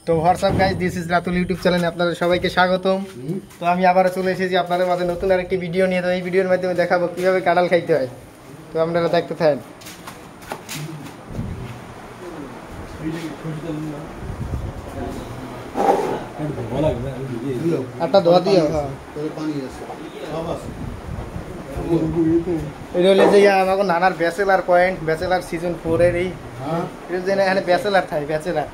তো WhatsApp guys, this is Ratul YouTube চ্যানেলে আপনাদের সবাইকে স্বাগতম। তো আমি আবারও চলে এসেছি আপনাদের মাঝে নতুন আরেকটি ভিডিও নিয়ে। তো এই ভিডিওর মাধ্যমে দেখাবো কীভাবে কাঁঠাল খাইতে হয়। তো আপনারা দেখতে থাকেন। একটা ধোয়া দিয়ে এটা হলে যে আমাকে নানার ব্যাচেলার পয়েন্ট, ব্যাচেলার সিজন 4 এর এই এখানে ব্যাচেলার থাকে, ব্যাচেলার।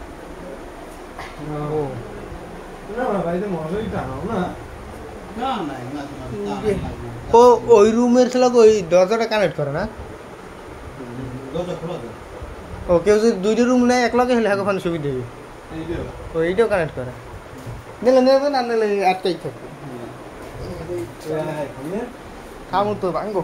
ও ওই রুমের ছিল ওই দরজাটা কানেক্ট করে না? ও কেউ যদি দুইটা রুম নেয় এক লগে হলে এখন সুবিধা হবে। ও এইটাও কানেক্ট করে নিলে নেবে না, নিলে আটকাই থাকবে। খামো তো ভাঙবো।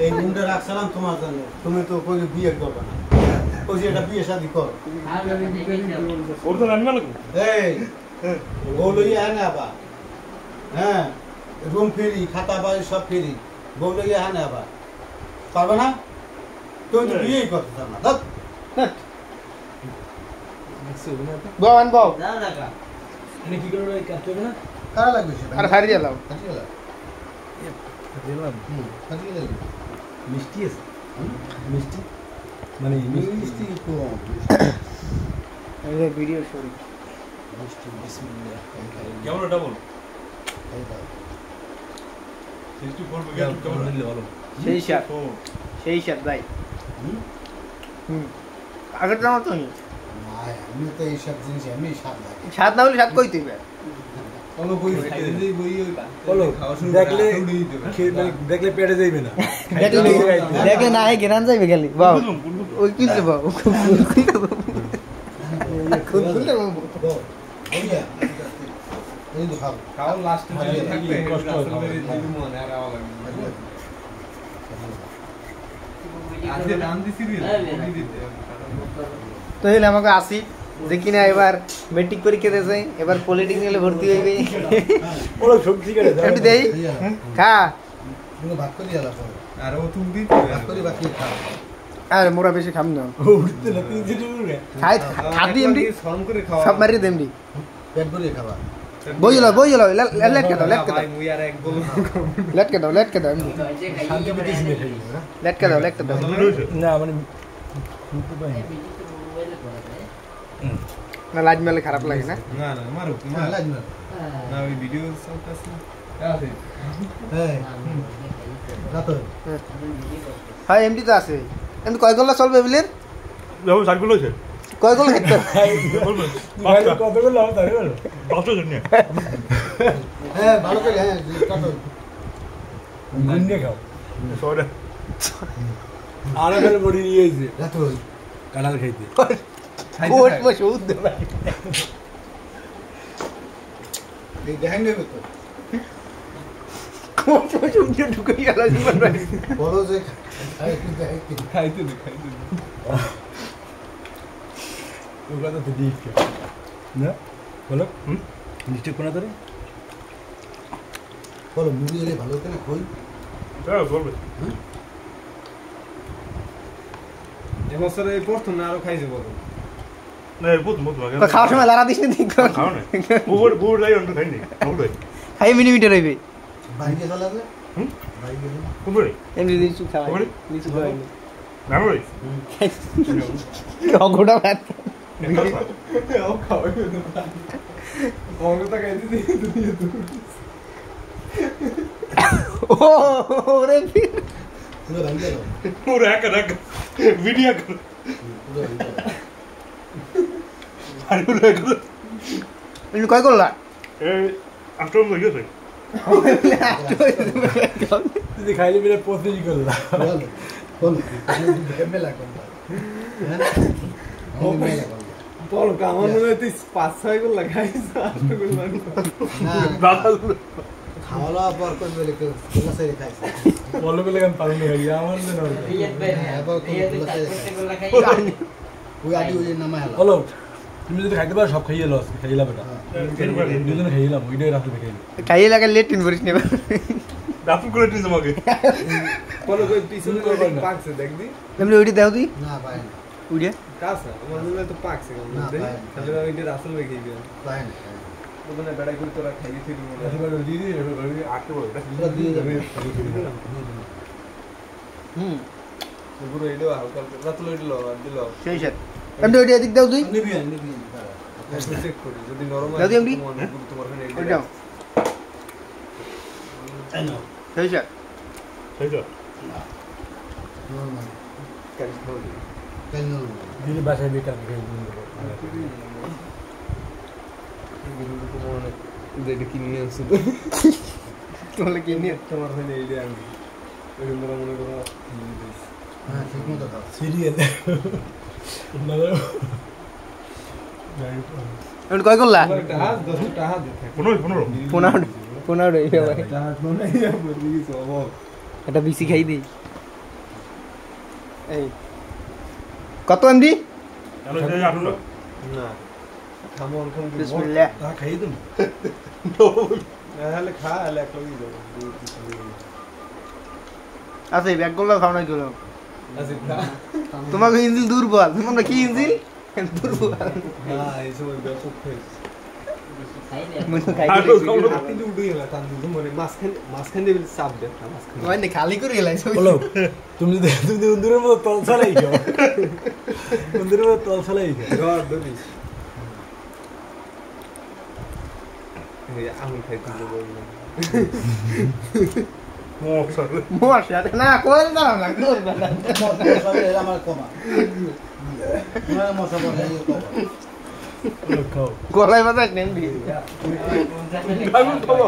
এই রুমটা রাখছিলাম তোমার জন্য, তুমি তো কই বিয়ে করবে না, ওই যে এটা বিয়ে শাদী কর। ওর তো রান্না লাগবে। এই বলই আনে আবার, হ্যাঁ রুম ফ্রি, খাতা বাড়ি সব ফ্রি, বলই আনে আবার পারবে না। তুমি তো বিয়েই করতে চাও না। বউ আনবো মানে কি করবে কাজ করবে না, কারা লাগবে সেটা আর হারিয়ে গেলাম। মিষ্টি আছে, মিষ্টি মানে মিষ্টি ভিডিও শুরু। মিষ্টি বিসমিল্লাহ। কেমন এটা বল? 64 বিঘা কেমন দিলে ভালো? সেই স্বাদ, সেই স্বাদ ভাই। আগের দাম তো নি আমি তো এই সব জিনিস আমি স্বাদ লাগে, স্বাদ না হলে স্বাদ কই দিবে। দেখলে পেটে যাইবে না, দেখলে না হয় গেরান যাইবে খালি। বাবা ওই কি দেব তো হইলে আমাকে আসি যে কিনা এবার মেট্রিক পরীক্ষা দিয়েছে, এবার পলিটেকনিক্যালে ভর্তি হইবে। একটু দেই খা ভাগ করে দিলা আর ও তুমি দি ভাগ করে বাকি খা। আর মোরা বেশি খাম না, খাই খাদি এমডি ফর্ম করে খাওয়া সব মারি দেমডি পেট ভরে খাওয়া। বইলো লেট কে দাও এমডি শান্তি পেতে সিনে খাই না, লেট কে দাও না মানে না লাজ মেলে খারাপ লাগে না। না না মারো না লাজ না, না ওই ভিডিও সব আছে আছে। এই রাত হ্যাঁ এমডি তো আছে। এমডি কয় গোলা চলবে বিলের? যাও সার্কুল হইছে কয় গোল খেতে বলবেন কত করে লাভ তাই বলো 10 জন নিয়ে। হ্যাঁ ভালো করে, হ্যাঁ কত গুন্নে খাও সরে আর করে বডি নিয়েছে রাত কাঁঠাল খাইতে কোট বসে উদ দে ভাই। এই দেখেন নেবে তো কোট বসে উদ ঢুকে গেল জীবন ভাই। বড় যে খাইতে ওগুলো তো দিই না বলো মিষ্টি কোনা ধরে বলো মুড়ি হলে ভালো হতো না কই। হ্যাঁ বলবে এবছর এই প্রথম না আরো খাইছে বলো না বহুত লাগে। খাওয়ার সময় লারা দিস নি খাও না বুবুর যাই অন্য খাই নি খাও খাই মিনিমিটার হইবে বাইরে গেছে লাগলে বাইরে গেছে কুবরে এমনি দিছু খাওয়া দিছু খাওয়া না রে অগোটা ভাত ও খাওয়াই না কোনটা খাইতে দিই তো ওরে পুরো ভাঙ গেল, পুরো এক ভিডিও কর পুরো ভাঙ গেল। আরে এক তুমি কয় করলা? এই আফটার হয়ে গেছে তুই খাইলে মেরে পথেই করলা বলো মেলা করলা মেলা করলা বল কামন মনে তুই 5-6 গুলো লাগাইছ 8 গুলো খাওয়া দাওয়া পর করবে লেকে গোলা সাইরে খাইছে বল গুলো গান পারুন না ভাই আমার না ওই আদি ওই নামা হলো হলো তুমি যদি খাইতে পারো সব খাইয়ে লস খাইলা বেটা দুজনে খাইলাম ওইটাই রাতে খাইলাম খাইয়ে লাগে লেট ইন করিস নেবা দাফন করে দিয়েছে আমাকে বলো কই পিছনে পাকছে দেখবি এমনি ওইটা দাও তুই না পায় না উড়ে কাছে আমার মনে হয় তো পাকছে না, দেখ পায় না। তাহলে ওইটা রাসেল বেগে গেল পায় না ওখানে বেড়াই করে তোরা খাইয়ে ফিরি মনে হয় এবার দিদি এবার আটকে বলে এগুলো দিয়ে যাবে হুম পুরো এলো হালকা রাতুল এলো আর দিল সেই সাথে এমনি ওইটা এদিক দাও তুই নিবি চেক করি যদি নরম দাও দি এমনি। তোমার ওখানে ওই দাও সেই সাথে সেই তো দিদি বাসায় বেকার যেটা কিনে আনছো তোলে কি নিয়ে তোমার ওখানে এইটা আনবি ওই তোমরা মনে করো হ্যাঁ ঠিক মতো দাও সিরিয়াল এমনি কয় করলা একটা হাত 10টা হাত দিতে 15 পোনাউড়ে এই ভাই হাত মনে ইয়া বলি গেছে অভাব একটা বিসি খাই দেই এই কত এমডি জানো যে আটলো না থামো অনখান বিসমিল্লাহ খাইয়ে দেবো তাহলে খা হলে এক লগি যাবো আচ্ছা এই ব্যাগগুলো খাও না গেলো আসিফ খা তোমাকে ইঞ্জিল দুর্বল তোমরা কি ইঞ্জিল দুর্বল না এই সময় ব্যাপক খাইছে মুই খাই হাতি উঠে গেল টান দিতে মানে মাঝখান দিয়ে চাপ দে মাঝখান মানে খালি করে এলাই বলো তুমি যদি উন্দুরের মতো তল ছাড়াই খাও উন্দুরের মতো তল ছাড়াই খাও ঘর ধরিস এই আঙুল খাইতে বলবো মশা মশা না কোন না না দূর বেটা আমার কমা মশা বলে খাও গলায় বাজাক নেমবি আগুন খাবো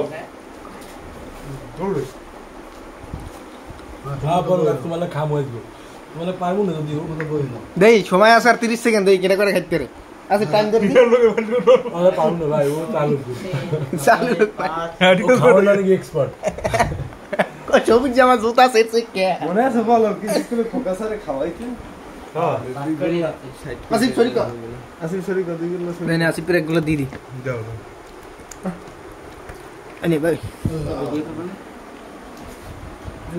দৌড়ে হ্যাঁ বলো তোমার খাম হইব তোমার পারবো না যদি ওখানে বই না দেই সময় আছে আর 30 সেকেন্ড দেই কেটে করে খাইতে রে আচ্ছা টাইম ধরে বিয়ার লোকে বান্ডু আমরা পারবো না ভাই ও চালু চালু হ্যাঁ ঠিক আছে খাওয়ার লাগে এক্সপার্ট সবুজ জামা জুতা সেট সে কে মনে আছে বলো কি স্কুলে ফোকাসারে খাওয়াইতে হ্যাঁ আসিফ সরি কর আসিফ সরি কত দিল নেই আসিফ পেরে গুলো দি দি যাও আনি ভাই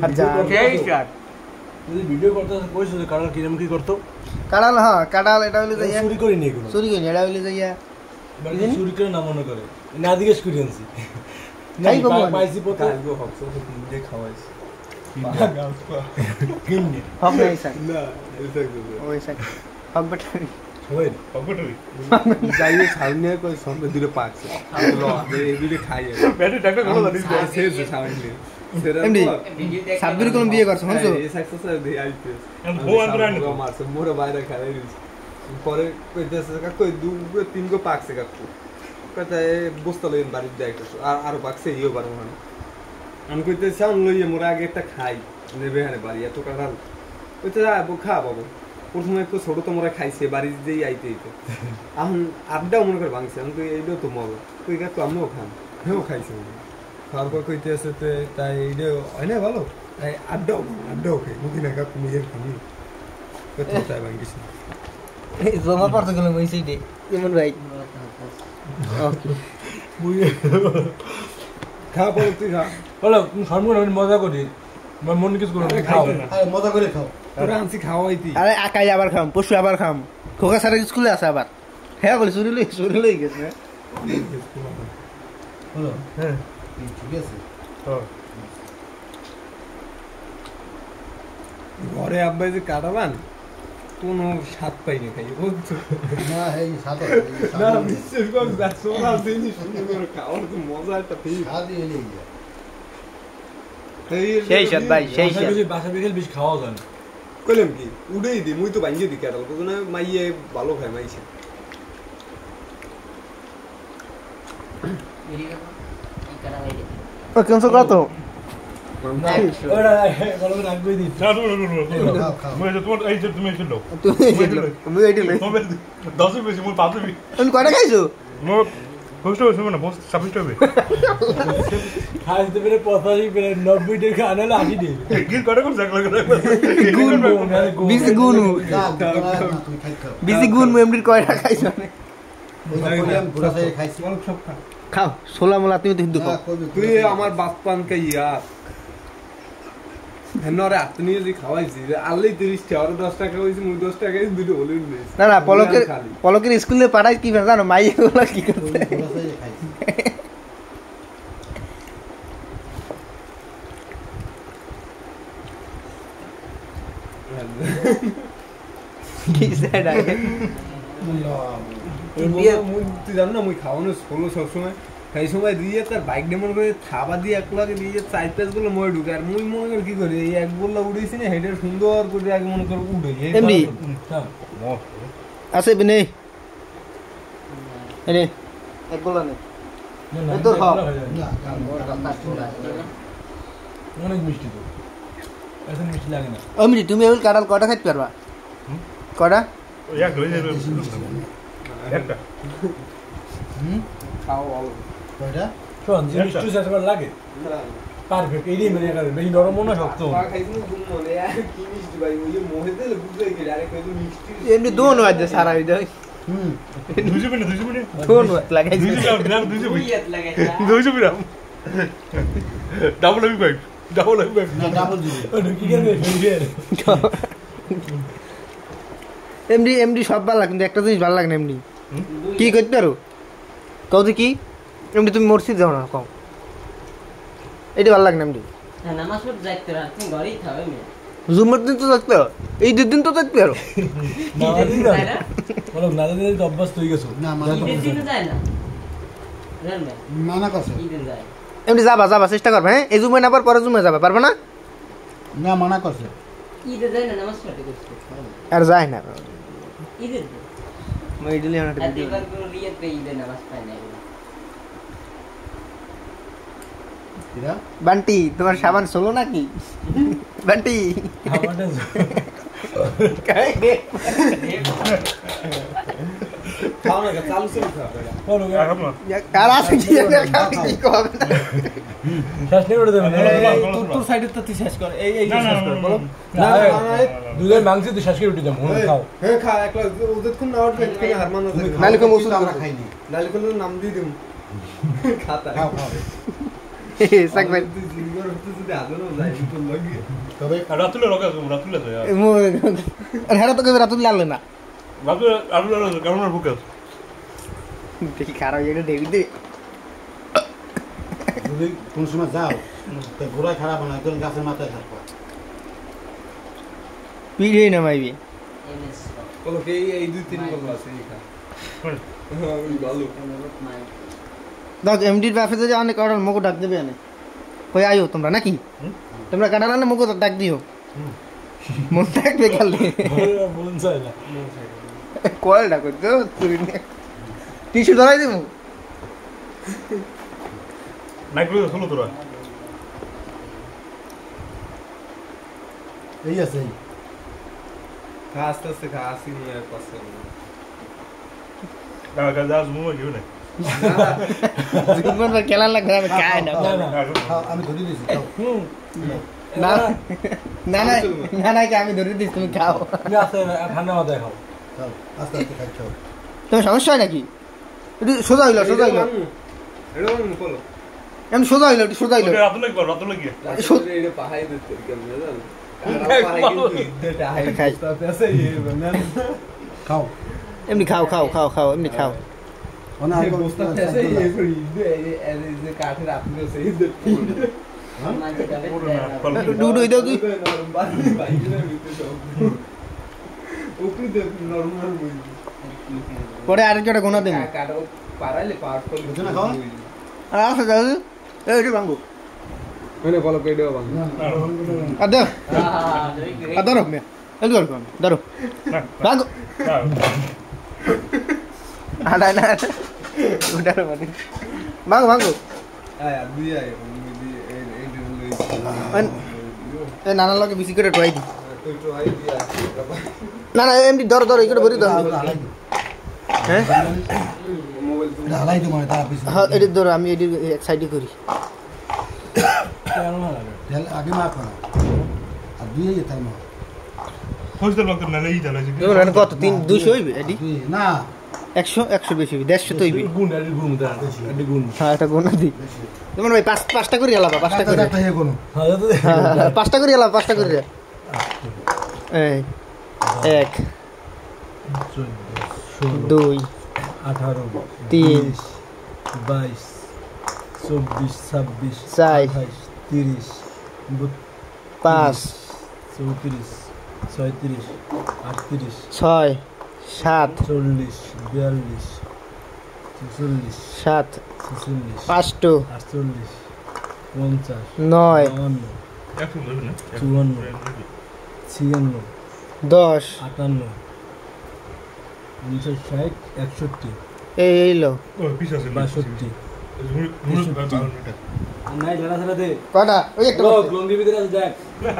আচ্ছা এই শট যদি ভিডিও করতে কইছো যে কারণ কিরম কি করতো কাড়াল হ্যাঁ কাড়াল এটা হইলো যাইয়া চুরি করে নিয়ে কোনো চুরি করি এটা হইলো যাইয়া মানে চুরি করে না মনে করে না দিকে চুরি আনছি খাই কম পাইছি পথে কালগো হকস তিন দিয়ে খাওয়াইছে কিনে হক নাই স্যার না এটা ওই স্যার হক বেটা সবাই কম্পিউটারই যাইয়ে ছাউনি কই সঙ্গে দিলে পাকছে ল এই দিলে খাইয়ে ব্যাটারি টাকা কত জানিস শেষ ছাউনি সেরা এমডি সাব্বির কোন বিয়ে করছ হনছো এই সাকসেস আর দি আইপিএস বউ আন্দরা নি মারছে মোরে বাইরে খাই দিস পরে কইতেছে কাকু দু তিন গো পাকছে কাকু কইতে বস্তা লইন বাড়ি দেয় আর পাকছে ইও বারো মানে আমি কইতেছি আম লইয়ে মোরে আগে একটা খাই নেবে হারে বাড়ি এত কাঁঠাল কইতে যা খা বাবু প্রথমে একটু ছোট তো মোরা খাইছে বাড়ি যেই আইতে আইতে এখন আড্ডাও মনে করে ভাঙছে আমি তো এইটাও তো মজা তুই কাকু আমিও খান হেও খাইছে খাওয়ার পর কইতে আছে তাই এইটাও হয় না ভালো তাই আড্ডাও খাই মুখি না কাকু নিজের খামি কোথায় ভাঙিস জমা পড়তে গেল মই সেইটে কেমন ভাই খা পরে তুই খা বলো তুমি সর্বন আমি মজা করি আমার মন কিছু করো খাও আরে মজা করে খাও তোরা আনছি খাওয়াইতি আরে আকাই আবার খাম পশু আবার খাম খোকা স্যারের স্কুলে আছে আবার হ্যাঁ বলে চুরি লই গেছে হলো হ্যাঁ ঠিক আছে হ্যাঁ ঘরে আব্বাই যে কাটাবান কোনো স্বাদ পাইনি খাই না এই সাদা না বিশ্বাস কর দেখছো না দিনই সুন্দর করে খাওয়ার তো মজা একটা ফিল সাদি এনে সেই সাত ভাই সেই সাত বাসা বিকেল বেশি খাওয়া যায় না কইলাম কি উড়েই দি মুই তো ভাঙ্গি দি কাটাল তো না মাইয়ে ভালো খায় মাইছে ও কেন সো কত ওরা ভালো করে রাখবে দিন না মই যে তোমার এই যে তুমি ছিল তুমি তুমি এইটি লই তুমি 10 বেশি মই 5 বেশি তুমি কয়টা খাইছো মই কষ্ট হইছে না বস 26 হবে খাইতে পেরে 85 পেরে 90 টাকা আনালে 80 দিন গিল কটা করে জাগলা করে বিসি গুনু তুই খাইছো বিসি গুন এমডির কয়টা খাইছো পুরা সেই খাইছি খাও সোলা মোলা তুমি তো হিন্দু খাও তুই আমার বাসপান কে ইয়া হ্যাঁ নরে আত্ম নিয়ে যে খাওয়াইছি আল্লাহ 30 টাকা আর 10 টাকা হইছে মুই 10 টাকা দুটো হলে নিয়েছি না না পলকের স্কুলে পাঠাই কি জানো মাইগুলো কি করছে কি সেটা তুই জানো না মুই খাওয়ানো হলো সবসময় সেই সময় দিয়ে তার বাইক ডেমন করে থাবা দিয়ে এক লাগে দিয়ে 4-5 গুলো মই ঢুকে আর মুই মনে করে কি করি এই এক বললা উড়েছি না হেডের সুন্দর করে আগে মনে করে উড়ে এমনি আছে বিনে এনে এক বলা নেই তোর খাও অনেক মিষ্টি তো এখন মিষ্টি লাগে না অমনি তুমি ওই কাঁঠাল কটা খাইতে পারবা কটা ওই এক লই যাবে একটা খাও ভালো কয়টা শোন জিনিস টু শেষবার লাগে পারফেক্ট এই দিয়ে মানে একেবারে বেশি নরম না শক্ত খাইছি ঘুম মনে আর কি মিষ্টি ভাই ওই যে মোহে দিলে বুঝে গেল আরে কই মিষ্টি এমনি দোন আছে সারা হইছে দুইশো মিনিট দোন লাগাইছে 200 গ্রাম 200 Uy, at lagay siya. 200 gram double আমি বাইক না ডাবল দিবি ওটা কি করবে ফেলিয়ে এমনি এমনি সব ভালো লাগে কিন্তু একটা জিনিস ভালো লাগে না এমনি কি করতে পারো কও তো কি এমনি তুমি মসজিদ যাও না কও এটা ভালো লাগে না এমনি Namas mo dyan tira. Ting gori thawe me. জুমের দিন তো থাকতে পারো এই দুদিন তো থাকতে পারো না Idin না tayo na? বলো না দিলে তো অভ্যাস হয়ে গেছো না মানা Idin sino tayo na? Ren me. মানা করছে Idin tayo. এমনি যাবা চেষ্টা করবে হ্যাঁ এই জুমে না পরে জুমে যাবে পারবে না না মানা করছে Idin tayo na namas mo. আর যায় না Idin. মই idli At iba ko riyat pa idin namas pa na. কিরা বান্টি তোমার সাবান চলো নাকি বান্টি আমারটা খাও না চালু ছিল খাও বলো আর আছে কি কি হবে না শেষ নেই ওটা দেবেন তোর সাইডে তো তুই শেষ কর এই না না শেষ কর বলো না না দুধের মাংস তো শেষ করে উঠে যাবো খাও হ্যাঁ খা একলা ওদের কোন না উঠবে তুমি হারমান না নালে কম ওষুধ আমরা খাইনি নালে কোন নাম দিয়ে দিম খাতা খাও খাও সাক ভাই তুই জিঙ্গর হতে যদি আদনো যাই তো লাগি তবে রাতুলে রকা রাতুলে তো আর হেরা তো কেবে রাতুল লাগলে না রাতুলে রাতুলে কেমন ফোকাস দেখি খারাপ এটা দেবি দে যদি কোন সময় যাও তো ঘোড়া খারাপ না একদম গাছের মাথায় থাকবো পিড়ে না মাইবি Inis. বলো কে এই দুই তিন বল আছে এই খা হ্যাঁ ভালো Kanurot man. দাও এমডির বাফে যদি অনেক অর্ডার মগো ডাক দেবে আনে কই আইও তোমরা নাকি তোমরা কাটার আনে মগো ডাক দিও মন থাকবে কালে বলুন চাই না কল ডাকো তো টিস্যু ধরাই দিব নাইকলো হলো তোরা এই আছে এই খা আস্তে আস্তে খা আসি নিয়ে পাশে কাকা দাস মুমো কেউ নাই জীবন পর খেলা লাগবে আমি খাই না না না খাও আমি ধরে দিয়েছি খাও না না না না না কি আমি ধরে দিচ্ছি তুমি খাও তুমি আসতে ঠান্ডা মাথায় খাও খাও আস্তে আস্তে খাই খাও তোমার সমস্যা হয় নাকি একটু সোজা হইলো এটা বলো আমি সোজা হইলো একটু সোজা হইলো রাতুলে গিয়ে রাতে এটা পাহাই দিতে কেমনে জানো পাহাই কিন্তু এটা হাই খাই। তাতে আছে এই বানান খাও এমনি খাও খাও খাও খাও এমনি খাও অনেক এই বস্তাতে আছে এই করি এই যে কাঠের আপনি আছে এই দেখতে Manji kami. ডুডু দাও তুই পরে আরেকটা গোনা দেবো পারাইলে পার করলে বুঝছো না খাও? আর আছে দাও এই ভাঙ্গো মানে বলো কেডেও বাং আর দাও Ah, very great. আর ধরো এই ধরো ধরো ভাঙ্গো আড়াই না ওটার মানে ভাঙ্গো ভাঙ্গো আয়া দুই আয় এই এই নানার লগে বেশি করে ট্রাই দি তো একটু হাই দিয়া না না এমনি ধরো ধরো এগুলো ভরি ধরো হ্যাঁ মোবাইল তো হালাই তো মানে তারা পিছনে হ্যাঁ এটি ধরো আমি এটি এক সাইডে করি কেন না লাগে তেল আগে মা করা আর দুই তার মা হোস্টেল বাক না লেই চালাইছে দেখুন কত 200 হইবে এটি দুই না 100 বেশি 150 তো হইবে গুণ আর গুণ দা আর গুণ হ্যাঁ এটা গুণ দি তোমার ভাই পাঁচটা করে আলাদা পাঁচটা করে একটা কোনো হ্যাঁ তো পাঁচটা করে আলাদা পাঁচটা করে এই 1 14 2 18 তিন, 22 24 26 চার, 30 5 34 36 38 6 7 40 42 46 7 46 5 48 50 9 52 একশো ধরবি না 54 56 10 58 59 60 61 এই লো ও পিস আছে 62 নাই জানা ছাড়া দে কয়টা ওই একটা ও করছে। গ্লঙ্গি ভিতরে আছে দেখ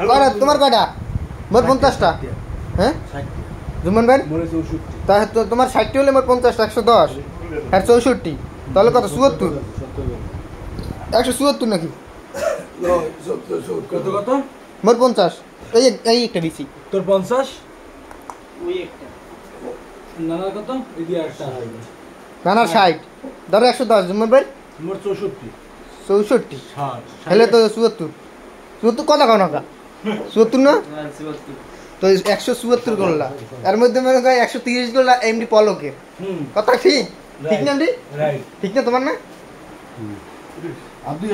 কয়টা তোমার কয়টা মোট 50টা হ্যাঁ জুমন ভাই মনে 64 তা তো তোমার 60 হলে মোট 50টা 110 আর 64 তাহলে কত 74 174 নাকি কত কত মোট 50 এই একটা দিছি তোর 50 ওই একটা নানা কত এই দিয়ে একটা নানা 60 ধরো 110 জুমন ভাই মোট 64 64 60 হলে তো 74 কথা কও না 74 না তো 174 করলা এর মধ্যে মনে হয় 130 করলা এমডি পলকে হুম কথা ঠিক ঠিক না এমডি রাইট ঠিক না তোমার না আপনি